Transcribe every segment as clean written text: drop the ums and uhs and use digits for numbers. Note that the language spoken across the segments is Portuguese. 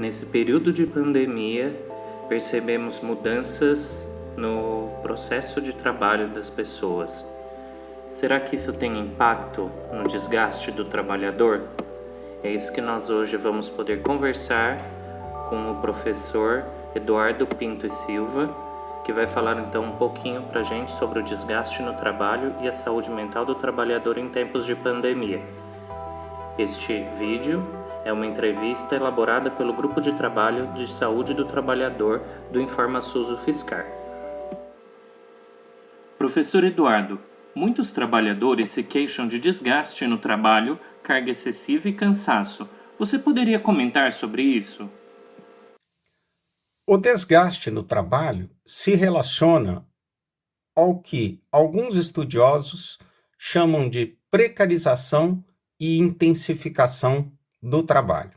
Nesse período de pandemia, percebemos mudanças no processo de trabalho das pessoas. Será que isso tem impacto no desgaste do trabalhador? É isso que nós hoje vamos poder conversar com o professor Eduardo Pinto e Silva, que vai falar então um pouquinho para a gente sobre o desgaste no trabalho e a saúde mental do trabalhador em tempos de pandemia. Este vídeo é uma entrevista elaborada pelo Grupo de Trabalho de Saúde do Trabalhador do InformaSUS UFSCar. Professor Eduardo, muitos trabalhadores se queixam de desgaste no trabalho, carga excessiva e cansaço. Você poderia comentar sobre isso? O desgaste no trabalho se relaciona ao que alguns estudiosos chamam de precarização e intensificação do trabalho.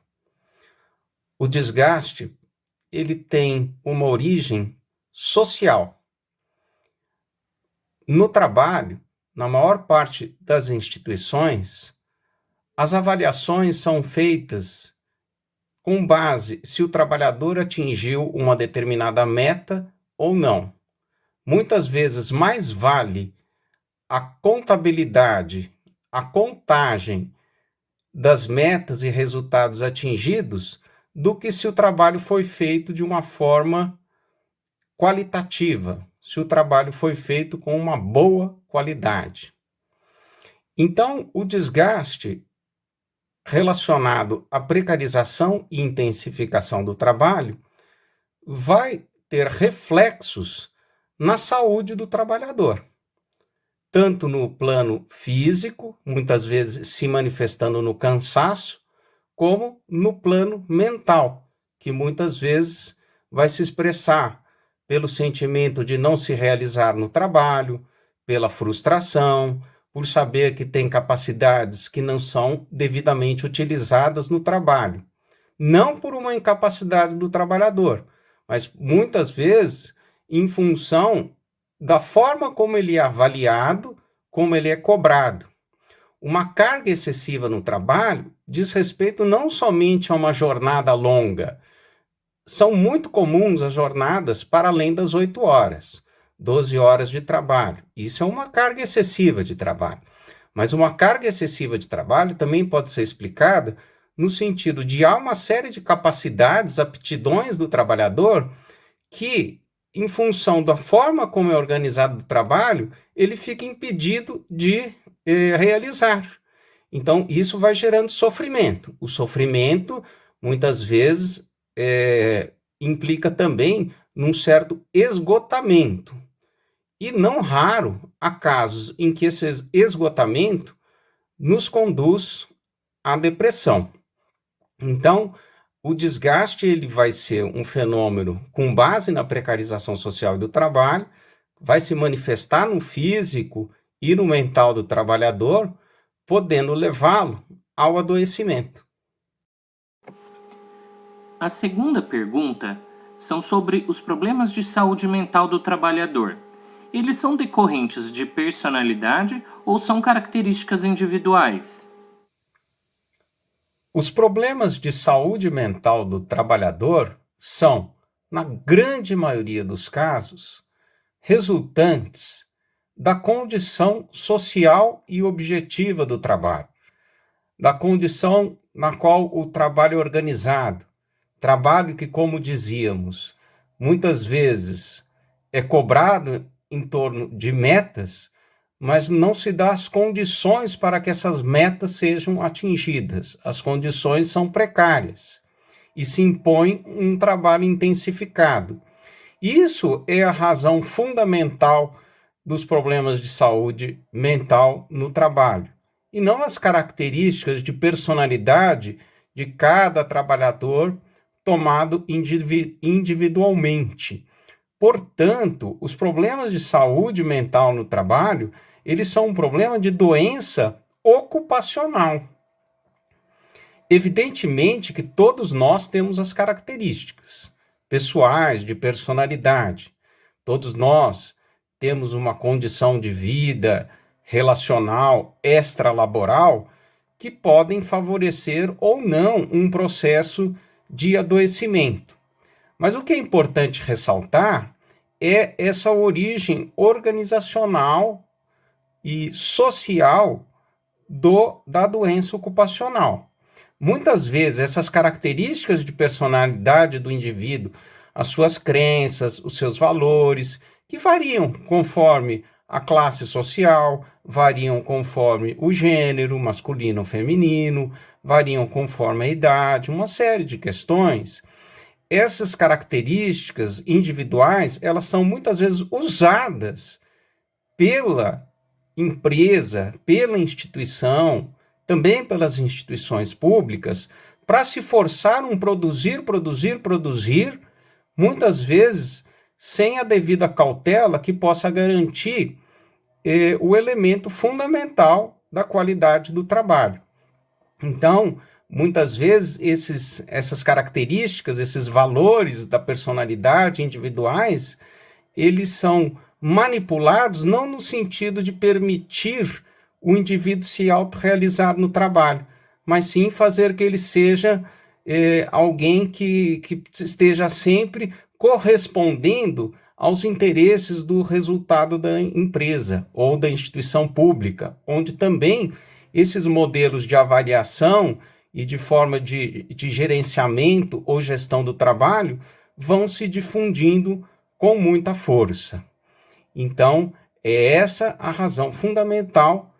O desgaste, ele tem uma origem social. No trabalho, na maior parte das instituições, as avaliações são feitas com base se o trabalhador atingiu uma determinada meta ou não. Muitas vezes mais vale a contabilidade, a contagem das metas e resultados atingidos do que se o trabalho foi feito de uma forma qualitativa, se o trabalho foi feito com uma boa qualidade. Então, o desgaste relacionado à precarização e intensificação do trabalho vai ter reflexos na saúde do trabalhador, tanto no plano físico, muitas vezes se manifestando no cansaço, como no plano mental, que muitas vezes vai se expressar pelo sentimento de não se realizar no trabalho, pela frustração, por saber que tem capacidades que não são devidamente utilizadas no trabalho. Não por uma incapacidade do trabalhador, mas muitas vezes em função da forma como ele é avaliado, como ele é cobrado. Uma carga excessiva no trabalho diz respeito não somente a uma jornada longa. São muito comuns as jornadas para além das 8 horas, 12 horas de trabalho. Isso é uma carga excessiva de trabalho. Mas uma carga excessiva de trabalho também pode ser explicada no sentido de há uma série de capacidades, aptidões do trabalhador que, em função da forma como é organizado o trabalho, ele fica impedido de realizar. Então, isso vai gerando sofrimento. O sofrimento, muitas vezes, implica também num certo esgotamento. E não raro há casos em que esse esgotamento nos conduz à depressão. Então, o desgaste ele vai ser um fenômeno com base na precarização social do trabalho, vai se manifestar no físico e no mental do trabalhador, podendo levá-lo ao adoecimento. A segunda pergunta são sobre os problemas de saúde mental do trabalhador. Eles são decorrentes de personalidade ou são características individuais? Os problemas de saúde mental do trabalhador são, na grande maioria dos casos, resultantes da condição social e objetiva do trabalho, da condição na qual o trabalho é organizado, trabalho que, como dizíamos, muitas vezes é cobrado em torno de metas, mas não se dá as condições para que essas metas sejam atingidas. As condições são precárias e se impõe um trabalho intensificado. Isso é a razão fundamental dos problemas de saúde mental no trabalho, e não as características de personalidade de cada trabalhador tomado individualmente. Portanto, os problemas de saúde mental no trabalho, eles são um problema de doença ocupacional. Evidentemente que todos nós temos as características pessoais, de personalidade. Todos nós temos uma condição de vida relacional, extralaboral, que podem favorecer ou não um processo de adoecimento. Mas o que é importante ressaltar é essa origem organizacional e social da doença ocupacional. Muitas vezes, essas características de personalidade do indivíduo, as suas crenças, os seus valores, que variam conforme a classe social, variam conforme o gênero, masculino ou feminino, variam conforme a idade, uma série de questões. Essas características individuais, elas são muitas vezes usadas pela empresa, pela instituição, também pelas instituições públicas, para se forçar um produzir, muitas vezes sem a devida cautela que possa garantir o elemento fundamental da qualidade do trabalho. Então, muitas vezes, essas características, esses valores da personalidade individuais, eles são manipulados não no sentido de permitir o indivíduo se autorrealizar no trabalho, mas sim fazer que ele seja alguém que esteja sempre correspondendo aos interesses do resultado da empresa ou da instituição pública, onde também esses modelos de avaliação e de forma de gerenciamento ou gestão do trabalho vão se difundindo com muita força. Então, é essa a razão fundamental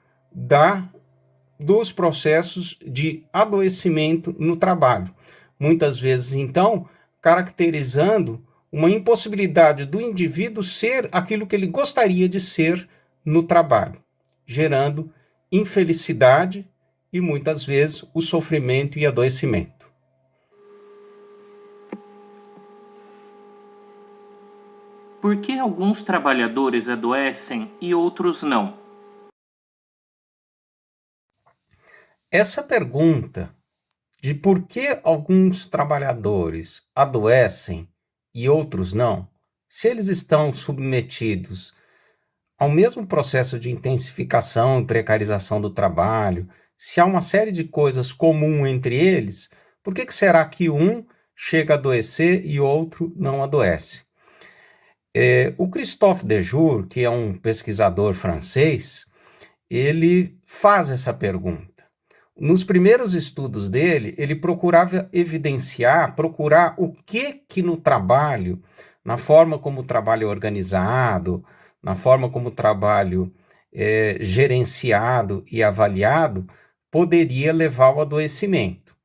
dos processos de adoecimento no trabalho. Muitas vezes, então, caracterizando uma impossibilidade do indivíduo ser aquilo que ele gostaria de ser no trabalho, gerando infelicidade e, muitas vezes, o sofrimento e adoecimento. Por que alguns trabalhadores adoecem e outros não? Essa pergunta de por que alguns trabalhadores adoecem e outros não, se eles estão submetidos ao mesmo processo de intensificação e precarização do trabalho, se há uma série de coisas comuns entre eles, por que será que um chega a adoecer e outro não adoece? O Christophe Dejour, que é um pesquisador francês, ele faz essa pergunta. Nos primeiros estudos dele, ele procurava procurar o que no trabalho, na forma como o trabalho é organizado, na forma como o trabalho é gerenciado e avaliado, poderia levar ao adoecimento.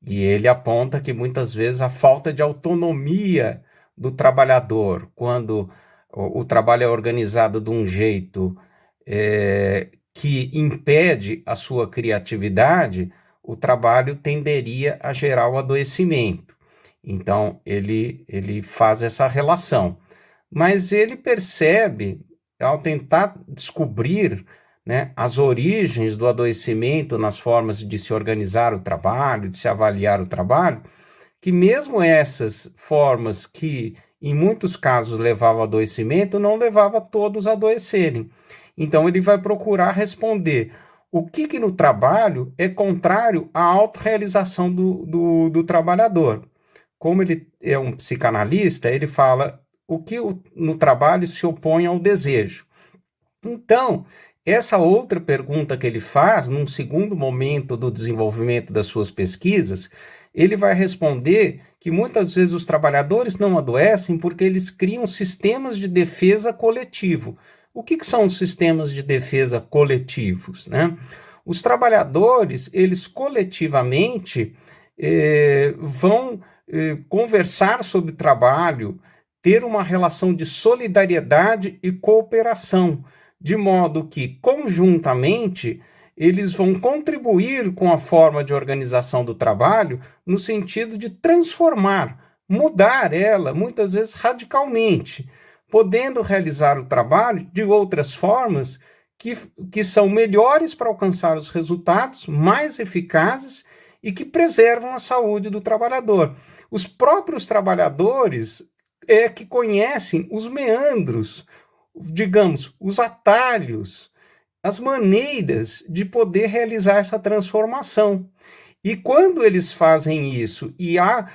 E ele aponta que muitas vezes a falta de autonomia do trabalhador, quando o trabalho é organizado de um jeito que impede a sua criatividade, o trabalho tenderia a gerar o adoecimento. Então, ele faz essa relação. Mas ele percebe, ao tentar descobrir, né, as origens do adoecimento nas formas de se organizar o trabalho, de se avaliar o trabalho, que mesmo essas formas que, em muitos casos, levavam ao adoecimento, não levavam todos a adoecerem. Então, ele vai procurar responder o que no trabalho é contrário à autorrealização do trabalhador. Como ele é um psicanalista, ele fala o que no trabalho se opõe ao desejo. Então, essa outra pergunta que ele faz, num segundo momento do desenvolvimento das suas pesquisas, ele vai responder que muitas vezes os trabalhadores não adoecem porque eles criam sistemas de defesa coletivo. O que são os sistemas de defesa coletivos, né? Os trabalhadores, eles coletivamente vão conversar sobre trabalho, ter uma relação de solidariedade e cooperação, de modo que, conjuntamente, eles vão contribuir com a forma de organização do trabalho no sentido de transformar, mudar ela, muitas vezes radicalmente, podendo realizar o trabalho de outras formas que são melhores para alcançar os resultados, mais eficazes e que preservam a saúde do trabalhador. Os próprios trabalhadores que conhecem os meandros, digamos, os atalhos, as maneiras de poder realizar essa transformação. E quando eles fazem isso, e há,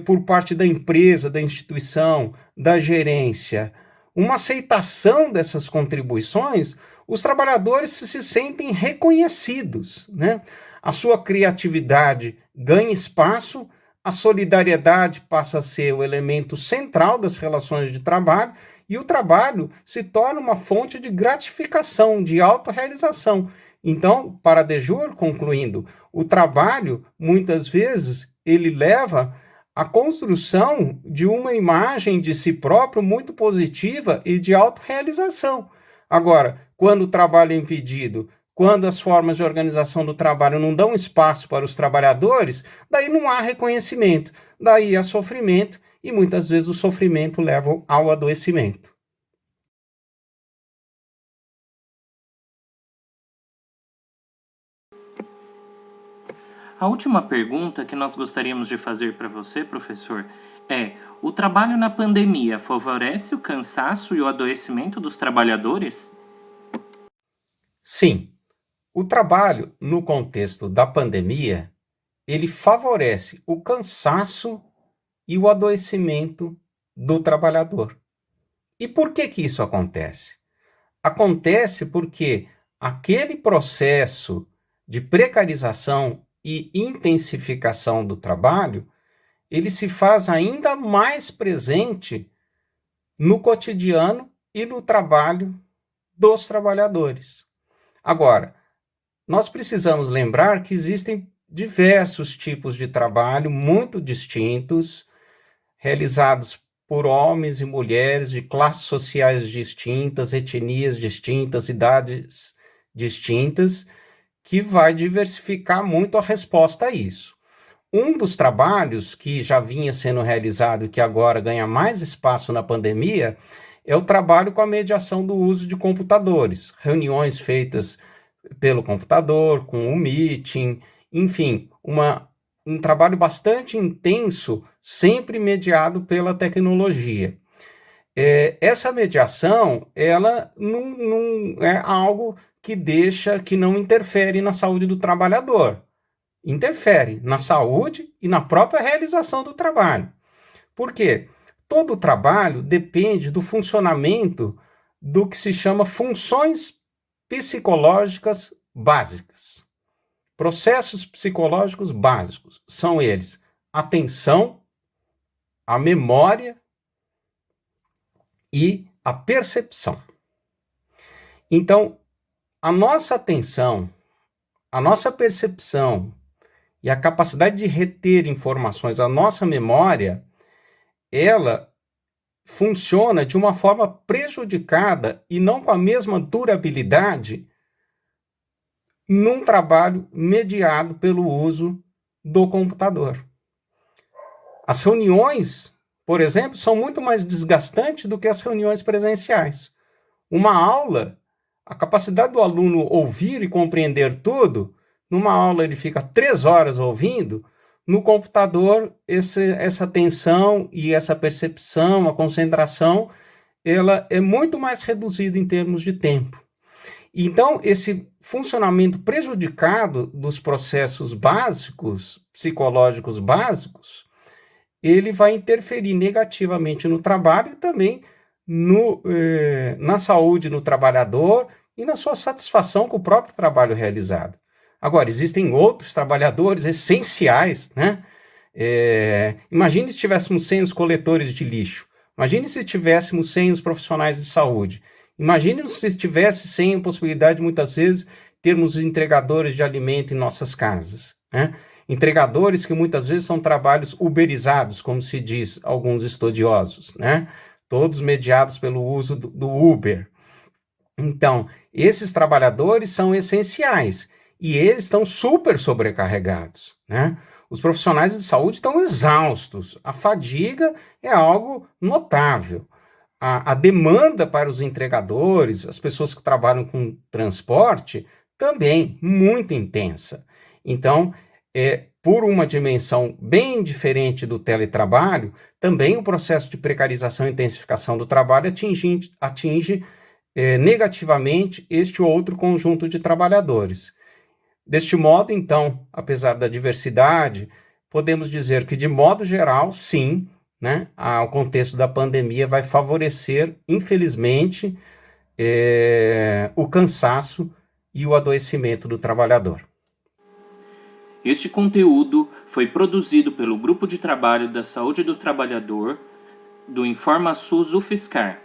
por parte da empresa, da instituição, da gerência, uma aceitação dessas contribuições, os trabalhadores se sentem reconhecidos, né? A sua criatividade ganha espaço, a solidariedade passa a ser o elemento central das relações de trabalho e o trabalho se torna uma fonte de gratificação, de autorrealização. Então, para De Jur, concluindo, o trabalho, muitas vezes, ele leva à construção de uma imagem de si próprio muito positiva e de autorrealização. Agora, quando o trabalho é impedido, quando as formas de organização do trabalho não dão espaço para os trabalhadores, daí não há reconhecimento, daí há sofrimento, e muitas vezes o sofrimento leva ao adoecimento. A última pergunta que nós gostaríamos de fazer para você, professor, é: o trabalho na pandemia favorece o cansaço e o adoecimento dos trabalhadores? Sim, o trabalho no contexto da pandemia, ele favorece o cansaço e o adoecimento do trabalhador. E por que que isso acontece? Acontece porque aquele processo de precarização e intensificação do trabalho, ele se faz ainda mais presente no cotidiano e no trabalho dos trabalhadores. Agora, nós precisamos lembrar que existem diversos tipos de trabalho muito distintos, realizados por homens e mulheres de classes sociais distintas, etnias distintas, idades distintas, que vai diversificar muito a resposta a isso. Um dos trabalhos que já vinha sendo realizado e que agora ganha mais espaço na pandemia é o trabalho com a mediação do uso de computadores, reuniões feitas pelo computador, com o meeting, enfim, um trabalho bastante intenso, sempre mediado pela tecnologia. Essa mediação, ela não é algo que não interfere na saúde do trabalhador. Interfere na saúde e na própria realização do trabalho. Por quê? Todo trabalho depende do funcionamento do que se chama funções psicológicas básicas. Processos psicológicos básicos são eles: a atenção, a memória e a percepção. Então, a nossa atenção, a nossa percepção e a capacidade de reter informações, a nossa memória, ela funciona de uma forma prejudicada e não com a mesma durabilidade num trabalho mediado pelo uso do computador. As reuniões, por exemplo, são muito mais desgastantes do que as reuniões presenciais. Uma aula, a capacidade do aluno ouvir e compreender tudo, numa aula ele fica 3 horas ouvindo, no computador essa atenção e essa percepção, a concentração, ela é muito mais reduzida em termos de tempo. Então, esse funcionamento prejudicado dos processos básicos, psicológicos básicos, ele vai interferir negativamente no trabalho e também na saúde do trabalhador e na sua satisfação com o próprio trabalho realizado. Agora, existem outros trabalhadores essenciais, né? Imagine se tivéssemos sem os coletores de lixo. Imagine se tivéssemos sem os profissionais de saúde. Imagine se estivesse sem a possibilidade, muitas vezes, termos entregadores de alimento em nossas casas, né? Entregadores que muitas vezes são trabalhos uberizados, como se diz alguns estudiosos, né? Todos mediados pelo uso do Uber. Então, esses trabalhadores são essenciais e eles estão super sobrecarregados, né? Os profissionais de saúde estão exaustos, a fadiga é algo notável. A demanda para os entregadores, as pessoas que trabalham com transporte, também muito intensa. Então, por uma dimensão bem diferente do teletrabalho, também o processo de precarização e intensificação do trabalho atinge negativamente este outro conjunto de trabalhadores. Deste modo, então, apesar da diversidade, podemos dizer que, de modo geral, sim, né, o contexto da pandemia vai favorecer, infelizmente, o cansaço e o adoecimento do trabalhador. Este conteúdo foi produzido pelo Grupo de Trabalho da Saúde do Trabalhador do InformaSUS UFSCar.